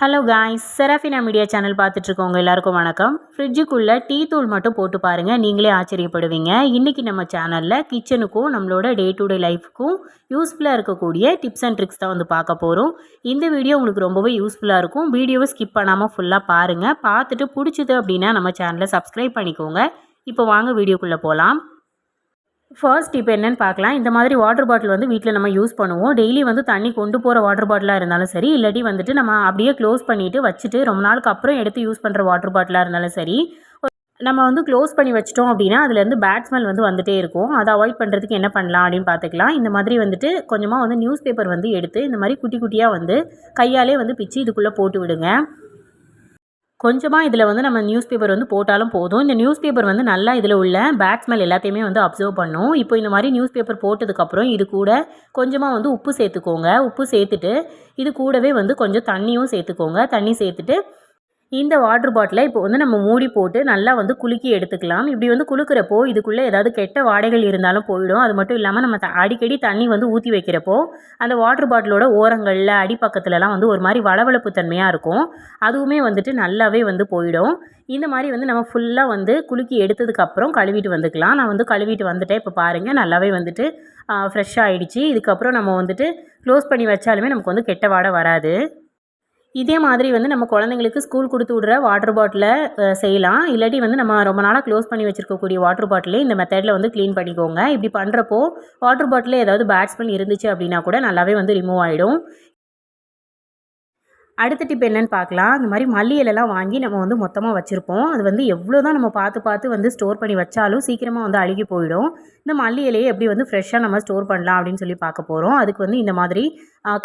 Hello guys, Serafina media channel பார்த்துட்ருக்கவங்க எல்லாருக்கும் வணக்கம். ஃப்ரிட்ஜுக்குள்ளே டீ தூள் மட்டும் போட்டு பாருங்கள், நீங்களே ஆச்சரியப்படுவீங்க. இன்றைக்கி நம்ம சேனலில் கிச்சனுக்கும் நம்மளோட டே டு டே லைஃப்க்கும் யூஸ்ஃபுல்லாக இருக்கக்கூடிய டிப்ஸ் அண்ட் ட்ரிக்ஸ் தான் வந்து பார்க்க போகிறோம். இந்த வீடியோ உங்களுக்கு ரொம்பவே யூஸ்ஃபுல்லாக இருக்கும். வீடியோவை ஸ்கிப் பண்ணாமல் ஃபுல்லாக பாருங்கள். பார்த்துட்டு பிடிச்சிது அப்படின்னா நம்ம சேனலை சப்ஸ்கிரைப் பண்ணிக்கோங்க. இப்போ வாங்க வீடியோக்குள்ளே போகலாம். ஃபர்ஸ்ட் இப்போ என்னென்னு பார்க்கலாம். இந்த மாதிரி வாட்டர் பாட்டில் வந்து வீட்டில் நம்ம யூஸ் பண்ணுவோம். டெய்லி வந்து தண்ணி கொண்டு போகிற வாட்டர் பாட்டிலாக இருந்தாலும் சரி, இல்லாட்டி வந்துட்டு நம்ம அப்படியே க்ளோஸ் பண்ணிவிட்டு வச்சுட்டு ரொம்ப நாளுக்கு அப்புறம் எடுத்து யூஸ் பண்ணுற வாட்டர் பாட்டிலாக இருந்தாலும் சரி, நம்ம வந்து க்ளோஸ் பண்ணி வச்சிட்டோம் அப்படின்னா அதுலேருந்து பேட் ஸ்மெல் வந்து வந்துகிட்டே இருக்கும். அதை அவாய்ட் பண்ணுறதுக்கு என்ன பண்ணலாம் அப்படின்னு பார்த்துக்கலாம். இந்த மாதிரி வந்துட்டு கொஞ்சமாக வந்து நியூஸ் பேப்பர் வந்து எடுத்து இந்த மாதிரி குட்டி குட்டியாக வந்து கையாலே வந்து பிச்சு இதுக்குள்ளே போட்டு விடுங்க. கொஞ்சமாக இதில் வந்து நம்ம நியூஸ் பேப்பர் வந்து போட்டாலும் போதும். இந்த நியூஸ் பேப்பர் வந்து நல்லா இதில் உள்ள பேட் ஸ்மெல் எல்லாத்தையுமே வந்து அப்சர்வ் பண்ணும். இப்போ இந்த மாதிரி நியூஸ் பேப்பர் போட்டதுக்கப்புறம் இது கூட கொஞ்சமாக வந்து உப்பு சேர்த்துக்கோங்க. உப்பு சேர்த்துட்டு இது கூடவே வந்து கொஞ்சம் தண்ணியும் சேர்த்துக்கோங்க. தண்ணி சேர்த்துட்டு இந்த வாட்டர் பாட்டிலை இப்போ வந்து நம்ம மூடி போட்டு நல்லா வந்து குலுக்கி எடுத்துக்கலாம். இப்படி வந்து குலுக்கிறப்போ இதுக்குள்ளே ஏதாவது கெட்ட வாடைகள் இருந்தாலும் போயிடும். அது மட்டும் இல்லாமல் நம்ம அடிக்கடி தண்ணி வந்து ஊற்றி வைக்கிறப்போ அந்த வாட்டர் பாட்டிலோட ஓரங்களில் அடிப்பக்கத்துலலாம் வந்து ஒரு மாதிரி வளவளப்பு தன்மையாக இருக்கும். அதுவுமே வந்துட்டு நல்லாவே வந்து போயிடும். இந்த மாதிரி வந்து நம்ம ஃபுல்லாக வந்து குலுக்கி எடுத்ததுக்கப்புறம் கழுவிட்டு வந்துக்கலாம். நான் வந்து கழுவிட்டு வந்துட்டேன். இப்போ பாருங்கள், நல்லாவே வந்துட்டு ஃப்ரெஷ்ஷாக ஆகிடுச்சு. இதுக்கப்புறம் நம்ம வந்துட்டு க்ளோஸ் பண்ணி வச்சாலுமே நமக்கு வந்து கெட்ட வாடை வராது. இதே மாதிரி வந்து நம்ம குழந்தைங்களுக்கு ஸ்கூல் கொடுத்து விடுற வாட்டர் பாட்டிலில் செய்யலாம். இல்லாட்டி வந்து நம்ம ரொம்ப நாளாக க்ளோஸ் பண்ணி வச்சுருக்கக்கூடிய வாட்டர் பாட்டிலே இந்த மெத்தடில் வந்து க்ளீன் பண்ணிக்கோங்க. இப்படி பண்ணுறப்போ வாட்டர் பாட்டிலில் ஏதாவது பேட் ஸ்மெல் இருந்துச்சு அப்படின்னா கூட நல்லாவே வந்து ரிமூவ் ஆகிடும். அடுத்த டிப் என்னென்னு பார்க்கலாம். இந்த மாதிரி மல்லி இலைலாம் வாங்கி நம்ம வந்து மொத்தமாக வச்சுருப்போம். அது வந்து எவ்வளோ தான் நம்ம பார்த்து வந்து ஸ்டோர் பண்ணி வச்சாலும் சீக்கிரமாக வந்து அழுகி போயிடும். இந்த மல்லி இலையை எப்படி வந்து ஃப்ரெஷ்ஷாக நம்ம ஸ்டோர் பண்ணலாம் அப்படின்னு சொல்லி பார்க்க போகிறோம். அதுக்கு வந்து இந்த மாதிரி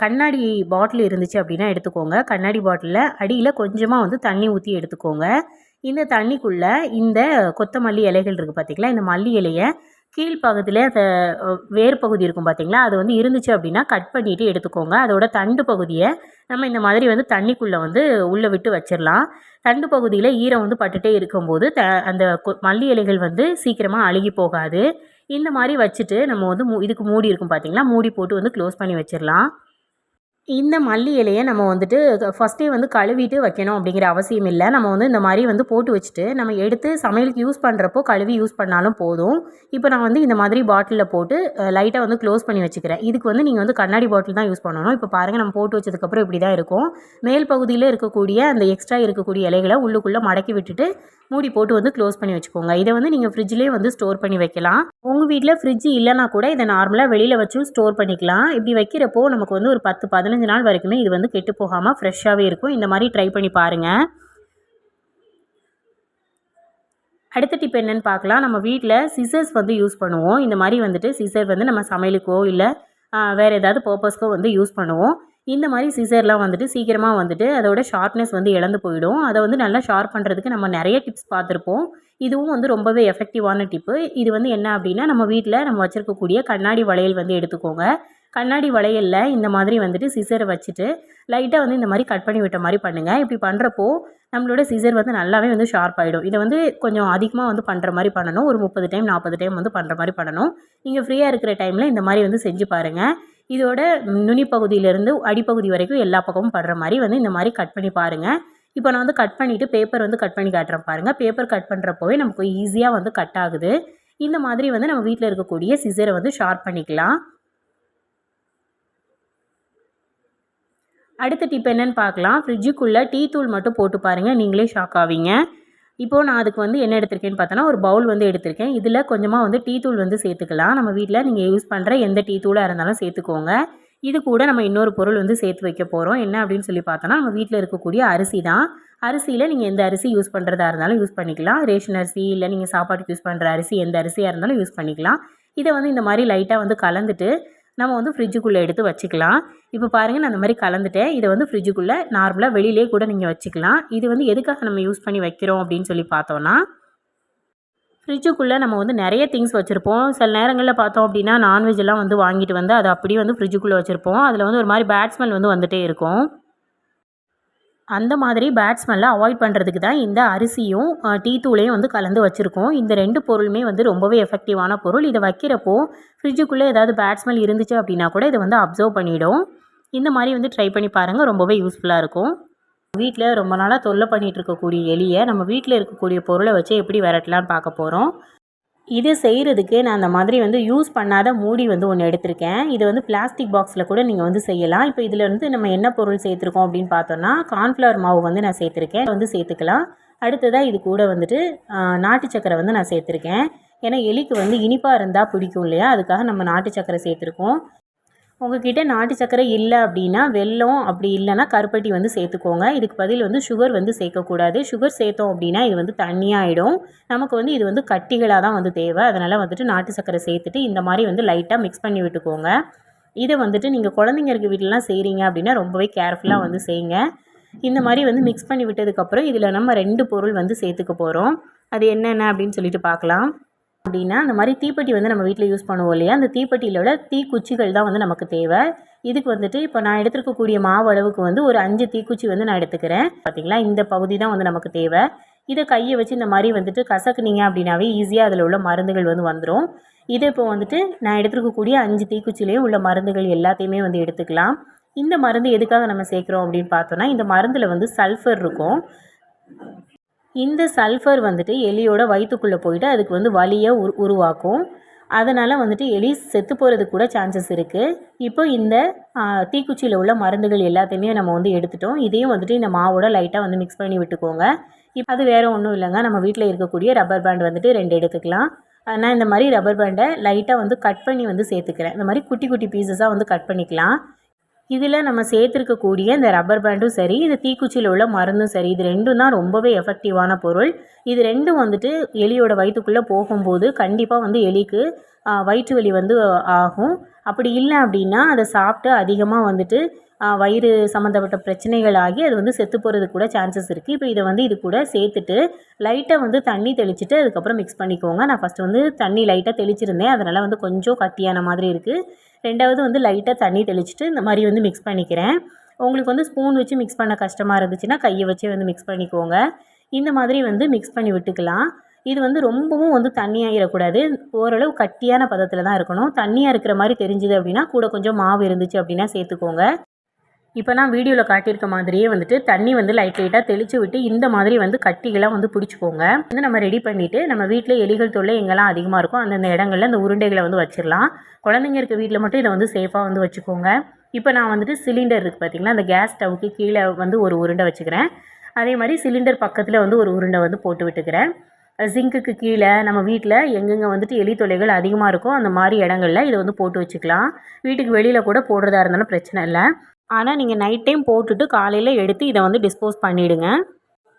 கண்ணாடி பாட்டில் இருந்துச்சு அப்படின்னா எடுத்துக்கோங்க. கண்ணாடி பாட்டிலில் அடியில் கொஞ்சமாக வந்து தண்ணி ஊற்றி எடுத்துக்கோங்க. இந்த தண்ணிக்குள்ளே இந்த கொத்தமல்லி இலைகள் இருக்குது பார்த்திங்களா, இந்த மல்லி இலையை கீழ்ப்பகுதியில் அந்த வேர் பகுதி இருக்கும் பார்த்திங்களா, அது வந்து இருந்துச்சு அப்படின்னா கட் பண்ணிவிட்டு எடுத்துக்கோங்க. அதோட தண்டு பகுதியை நம்ம இந்த மாதிரி வந்து தண்ணிக்குள்ளே வந்து உள்ளே விட்டு வச்சிடலாம். தண்டு பகுதியில் ஈரம் வந்து பட்டுட்டே இருக்கும்போது அந்த மல்லி இலைகள் வந்து சீக்கிரமாக அழுகி போகாது. இந்த மாதிரி வச்சுட்டு நம்ம வந்து இதுக்கு மூடி இருக்கும் பார்த்திங்களா, மூடி போட்டு வந்து க்ளோஸ் பண்ணி வச்சிடலாம். இந்த மல்லி இலையை நம்ம வந்துட்டு ஃபஸ்ட்டே வந்து கழுவிட்டு வைக்கணும் அப்படிங்கிற அவசியம் இல்லை. நம்ம வந்து இந்த மாதிரி வந்து போட்டு வச்சுட்டு நம்ம எடுத்து சமையலுக்கு யூஸ் பண்ணுறப்போ கழுவி யூஸ் பண்ணாலும் போதும். இப்போ நான் வந்து இந்த மாதிரி பாட்டிலில் போட்டு லைட்டாக வந்து க்ளோஸ் பண்ணி வச்சுக்கிறேன். இதுக்கு வந்து நீங்கள் வந்து கண்ணாடி பாட்டில் தான் யூஸ் பண்ணணும். இப்போ பாருங்கள், நம்ம போட்டு வச்சதுக்கப்புறம் இப்படி தான் இருக்கும். மேல் பகுதியில் இருக்கக்கூடிய அந்த எக்ஸ்ட்ரா இருக்கக்கூடிய இலைகளை உள்ளுக்குள்ளே மடக்கி விட்டுட்டு மூடி போட்டு வந்து க்ளோஸ் பண்ணி வச்சுக்கோங்க. இதை வந்து நீங்கள் ஃப்ரிட்ஜ்லேயே வந்து ஸ்டோர் பண்ணி வைக்கலாம். உங்கள் வீட்டில் ஃப்ரிட்ஜ் இல்லைனா கூட இதை நார்மலாக வெளியில் வச்சும் ஸ்டோர் பண்ணிக்கலாம். இப்படி வைக்கிறப்போ நமக்கு வந்து ஒரு 10-15 நாள் வரைக்குமே இது வந்து கெட்டு போகாமல் ஃப்ரெஷ்ஷாகவே இருக்கும். இந்த மாதிரி ட்ரை பண்ணி பாருங்கள். அடுத்த டிப் என்னென்னு பார்க்கலாம். நம்ம வீட்டில் சிசர்ஸ் வந்து யூஸ் பண்ணுவோம். இந்த மாதிரி வந்துட்டு சிசர் வந்து நம்ம சமையலுக்கோ இல்லை வேறு ஏதாவது பர்பஸ்க்கோ வந்து யூஸ் பண்ணுவோம். இந்த மாதிரி சிசர்லாம் வந்துட்டு சீக்கிரமாக வந்துட்டு அதோட ஷார்ப்னஸ் வந்து இழந்து போயிடும். அதை வந்து நல்லா ஷார்ப் பண்ணுறதுக்கு நம்ம நிறைய டிப்ஸ் பார்த்துருப்போம். இதுவும் வந்து ரொம்பவே எஃபெக்டிவான டிப்பு. இது வந்து என்ன அப்படின்னா, நம்ம வீட்டில் நம்ம வச்சுருக்கக்கூடிய கண்ணாடி வளையல் வந்து எடுத்துக்கோங்க. கண்ணாடி வளையலில் இந்த மாதிரி வந்துட்டு சிசரை வச்சுட்டு லைட்டாக வந்து இந்த மாதிரி கட் பண்ணி விட்ட மாதிரி பண்ணுங்கள். இப்படி பண்ணுறப்போ நம்மளோட சிசர் வந்து நல்லாவே வந்து ஷார்ப் ஆகிடும். இதை வந்து கொஞ்சம் அதிகமாக வந்து பண்ணுற மாதிரி பண்ணணும். ஒரு 30 டைம் 40 டைம் வந்து பண்ணுற மாதிரி பண்ணணும். நீங்கள் ஃப்ரீயாக இருக்கிற டைமில் இந்த மாதிரி வந்து செஞ்சு பாருங்கள். இதோட நுனி பகுதியிலேருந்து அடிப்பகுதி வரைக்கும் எல்லா பக்கமும் படுற மாதிரி வந்து இந்த மாதிரி கட் பண்ணி பாருங்கள். இப்போ நான் வந்து கட் பண்ணிவிட்டு பேப்பர் வந்து கட் பண்ணி காட்டுறேன் பாருங்கள். பேப்பர் கட் பண்ணுறப்போவே நமக்கு ஈஸியாக வந்து கட் ஆகுது. இந்த மாதிரி வந்து நம்ம வீட்டில் இருக்கக்கூடிய சிசரை வந்து ஷார்ப் பண்ணிக்கலாம். அடுத்த டிப் என்னென்னு பார்க்கலாம். ஃப்ரிட்ஜுக்குள்ளே டீ தூள் மட்டும் போட்டு பாருங்கள், நீங்களே ஷாக் ஆவீங்க. இப்போது நான் அதுக்கு வந்து என்ன எடுத்திருக்கேன்னு பார்த்தோன்னா, ஒரு பவுல் வந்து எடுத்திருக்கேன். இதில் கொஞ்சமாக வந்து டீ தூள் வந்து சேர்த்துக்கலாம். நம்ம வீட்டில் நீங்கள் யூஸ் பண்ணுற எந்த டீ தூளாக இருந்தாலும் சேர்த்துக்கோங்க. இது கூட நம்ம இன்னொரு பொருள் வந்து சேர்த்து வைக்க போகிறோம். என்ன அப்படின்னு சொல்லி பார்த்தோன்னா, நம்ம வீட்டில் இருக்கக்கூடிய அரிசி தான். அரிசியில் நீங்கள் எந்த அரிசி யூஸ் பண்ணுறதா இருந்தாலும் யூஸ் பண்ணிக்கலாம். ரேஷன் அரிசி இல்லை நீங்கள் சாப்பாட்டுக்கு யூஸ் பண்ணுற அரிசி எந்த அரிசியாக இருந்தாலும் யூஸ் பண்ணிக்கலாம். இதை வந்து இந்த மாதிரி லைட்டாக வந்து கலந்துட்டு நம்ம வந்து ஃப்ரிட்ஜுக்குள்ளே எடுத்து வச்சுக்கலாம். இப்போ பாருங்கள், நான் அந்த மாதிரி கலந்துட்டேன். இதை வந்து ஃப்ரிட்ஜுக்குள்ளே நார்மலாக வெளியிலே கூட நீங்கள் வச்சுக்கலாம். இது வந்து எதுக்காக நம்ம யூஸ் பண்ணி வைக்கிறோம் அப்படின்னு சொல்லி பார்த்தோன்னா, ஃப்ரிட்ஜுக்குள்ளே நம்ம வந்து நிறைய திங்ஸ் வச்சுருப்போம். சில நேரங்களில் பார்த்தோம் அப்படின்னா நான்வெஜ்லாம் வந்து வாங்கிட்டு வந்து அதை அப்படியே வந்து ஃப்ரிட்ஜுக்குள்ளே வச்சுருப்போம். அதில் வந்து ஒரு மாதிரி பேட் ஸ்மெல் வந்து வந்துகிட்டே இருக்கும். அந்த மாதிரி பேட் ஸ்மெல்லை அவாய்ட் பண்ணுறதுக்கு தான் இந்த அரிசியும் டீ தூளையும் வந்து கலந்து வச்சுருக்கோம். இந்த 2 பொருளுமே வந்து ரொம்பவே எஃபெக்டிவான பொருள். இதை வைக்கிறப்போ ஃப்ரிட்ஜுக்குள்ளே ஏதாவது பேட் ஸ்மெல் இருந்துச்சு அப்படின்னா கூட இதை வந்து அப்சர்வ் பண்ணிவிடும். இந்த மாதிரி வந்து ட்ரை பண்ணி பாருங்கள், ரொம்பவே யூஸ்ஃபுல்லாக இருக்கும். வீட்டில் ரொம்ப நாளாக தொல்லை பண்ணிகிட்டு இருக்கக்கூடிய எலியை நம்ம வீட்டில் இருக்கக்கூடிய பொருளை வச்சு எப்படி விரட்டலான்னு பார்க்க போகிறோம். இது செய்கிறதுக்கு நான் அந்த மாதிரி யூஸ் பண்ணாத மூடி ஒன்று எடுத்திருக்கேன். இது பிளாஸ்டிக் பாக்ஸில் கூட நீங்கள் செய்யலாம். இப்போ இதில் நம்ம என்ன பொருள் சேர்த்துருக்கோம் அப்படின்னு பார்த்தோன்னா, கார்ன்ஃப்ளவர் மாவு நான் சேர்த்துருக்கேன். சேர்த்துக்கலாம். அடுத்ததாக இது கூட நாட்டு சக்கரை நான் சேர்த்துருக்கேன். ஏன்னா எலிக்கு இனிப்பாக இருந்தால் பிடிக்கும் இல்லையா, அதுக்காக நம்ம நாட்டு சக்கரை சேர்த்துருக்கோம். உங்ககிட்ட நாட்டு சக்கரை இல்லை அப்படின்னா வெல்லம், அப்படி இல்லைன்னா கருப்பட்டி சேர்த்துக்கோங்க. இதுக்கு பதில் சுகர் சேர்க்கக்கூடாது. சுகர் சேர்த்தோம் அப்படின்னா இது தண்ணியாகிடும். நமக்கு இது கட்டிகளாக தான் தேவை. அதனால் நாட்டு சக்கரை சேர்த்துட்டு இந்த மாதிரி லைட்டாக மிக்ஸ் பண்ணி விட்டுக்கோங்க. இதை நீங்கள் குழந்தைங்க இருக்க வீட்டிலலாம் செய்கிறீங்க அப்படின்னா ரொம்பவே கேர்ஃபுல்லாக செய்யுங்க. இந்த மாதிரி மிக்ஸ் பண்ணி விட்டதுக்கப்புறம் இதில் நம்ம 2 பொருள் சேர்த்துக்க போகிறோம். அது என்னென்ன அப்படின்னு சொல்லிட்டு பார்க்கலாம். அப்படின்னா அந்த மாதிரி தீப்பெட்டி நம்ம வீட்டில் யூஸ் பண்ணுவோம் இல்லையா, அந்த தீப்பெட்டியிலோட தீக்குச்சிகள் தான் நமக்கு தேவை. இதுக்கு இப்போ நான் எடுத்துருக்கக்கூடிய மாவு அளவுக்கு ஒரு 5 தீக்குச்சி நான் எடுத்துக்கிறேன். பார்த்திங்களா, இந்த பகுதி தான் நமக்கு தேவை. இதை கையை வச்சு இந்த மாதிரி கசக்குனீங்க அப்படின்னாவே ஈஸியாக அதில் உள்ள மருந்துகள் வந்துடும். இதை இப்போ நான் எடுத்துருக்கக்கூடிய 5 தீக்குச்சிலையும் உள்ள மருந்துகள் எல்லாத்தையுமே எடுத்துக்கலாம். இந்த மருந்து எதுக்காக நம்ம சேர்க்குறோம் அப்படின்னு பார்த்தோன்னா, இந்த மருந்தில் சல்ஃபர் இருக்கும். இந்த சல்ஃபர் எலியோட வயிற்றுக்குள்ளே போயிட்டு அதுக்கு வலியை உருவாக்கும். அதனால் எலி செத்து போகிறதுக்கு கூட சான்சஸ் இருக்குது. இப்போ இந்த தீக்குச்சியில் உள்ள மருந்துகள் எல்லாத்தையுமே நம்ம எடுத்துட்டோம். இதையும் இந்த மாவோட லைட்டாக மிக்ஸ் பண்ணி விட்டுக்கோங்க. இப்போ அது வேறு ஒன்றும் இல்லைங்க, நம்ம வீட்டில் இருக்கக்கூடிய ரப்பர் பேண்ட் 2 எடுத்துக்கலாம். நான் இந்த மாதிரி ரப்பர் பேண்டை லைட்டாக கட் பண்ணி சேர்த்துக்கிறேன். இந்த மாதிரி குட்டி குட்டி பீசஸாக கட் பண்ணிக்கலாம். இதில் நம்ம சேர்த்துருக்கக்கூடிய இந்த ரப்பர் பேண்டும் சரி, இந்த தீக்குச்சியில் உள்ள மருந்தும் சரி, இது 2ம் தான் ரொம்பவே எஃபெக்டிவான பொருள். இது 2ம் எலியோட வயிற்றுக்குள்ளே போகும்போது கண்டிப்பாக எலிக்கு வயிற்று வலி ஆகும். அப்படி இல்லை அப்படின்னா அதை சாப்பிட்டு அதிகமாக வயிறு சம்மந்தப்பட்ட பிரச்சனைகள் ஆகி அது செத்து போகிறதுக்கு கூட சான்சஸ் இருக்குது. இப்போ இதை இது கூட சேர்த்துட்டு லைட்டாக தண்ணி தெளிச்சுட்டு அதுக்கப்புறம் மிக்ஸ் பண்ணிக்கோங்க. நான் ஃபஸ்ட்டு தண்ணி லைட்டாக தெளிச்சிருந்தேன், அதனால் கொஞ்சம் கட்டியான மாதிரி இருக்குது. ரெண்டாவது லைட்டாக தண்ணி தெளிச்சுட்டு இந்த மாதிரி மிக்ஸ் பண்ணிக்கிறேன். உங்களுக்கு ஸ்பூன் வச்சு மிக்ஸ் பண்ண கஷ்டமாக இருந்துச்சுன்னா கையை வச்சு மிக்ஸ் பண்ணிக்கோங்க. இந்த மாதிரி மிக்ஸ் பண்ணி விட்டுக்கலாம். இது ரொம்பவும் தண்ணியாகிடக்கூடாது. ஓரளவு கட்டியான பதத்தில் தான் இருக்கணும். தண்ணியாக இருக்கிற மாதிரி தெரிஞ்சுது அப்படின்னா கூட கொஞ்சம் மாவு இருந்துச்சு அப்படின்னா சேர்த்துக்கோங்க. இப்போ நான் வீடியோவில் காட்டியிருக்க மாதிரியே தண்ணி லைட்டாக தெளித்து விட்டு இந்த மாதிரி கட்டிகளாக பிடிச்சிக்கோங்க. நம்ம ரெடி பண்ணிவிட்டு நம்ம வீட்டில் எலிகள் தொல்லை எங்கெல்லாம் அதிகமாக இருக்கும் அந்தந்த இடங்களில் இந்த உருண்டைகளை வச்சிடலாம். குழந்தைங்க இருக்க வீட்டில் மட்டும் இதை சேஃபாக வச்சுக்கோங்க. இப்போ நான் சிலிண்டர் இருக்குது பார்த்திங்களா, அந்த கேஸ் ஸ்டவ்வுக்கு கீழே ஒரு உருண்டை வச்சுக்கிறேன். அதே மாதிரி சிலிண்டர் பக்கத்தில் ஒரு உருண்டை போட்டு விட்டுக்கிறேன். சிங்க்குக்கு கீழே நம்ம வீட்டில் எங்கெங்கே எலி தொல்லைகள் அதிகமாக இருக்கும் அந்த மாதிரி இடங்களில் இதை போட்டு வச்சுக்கலாம். வீட்டுக்கு வெளியில் கூட போடுறதா இருந்தாலும் பிரச்சனை இல்லை. ஆனால் நீங்கள் நைட் டைம் போட்டுட்டு காலையில் எடுத்து இதை டிஸ்போஸ் பண்ணிவிடுங்க.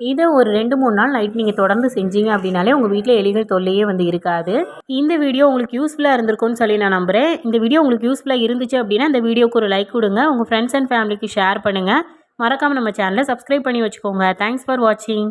இதை ஒரு 2-3 நாள் நைட் நீங்கள் தொடர்ந்து செஞ்சீங்க அப்படின்னாலே உங்கள் வீட்டில் எலிகள் தொல்லையே இருக்காது. இந்த வீடியோ உங்களுக்கு யூஸ்ஃபுல்லாக இருந்திருக்கும்னு சொல்லி நான் நம்புகிறேன். இந்த வீடியோ உங்களுக்கு யூஸ்ஃபுல்லாக இருந்துச்சு அப்படின்னா இந்த வீடியோக்கு ஒரு லைக் கொடுங்க. உங்கள் ஃப்ரெண்ட்ஸ் அண்ட் ஃபேமிலிக்கு ஷேர் பண்ணுங்கள். மறக்காமல் நம்ம சேனலை சப்ஸ்கிரைப் பண்ணி வச்சுக்கோங்க. தேங்க்ஸ் ஃபார் வாட்சிங்.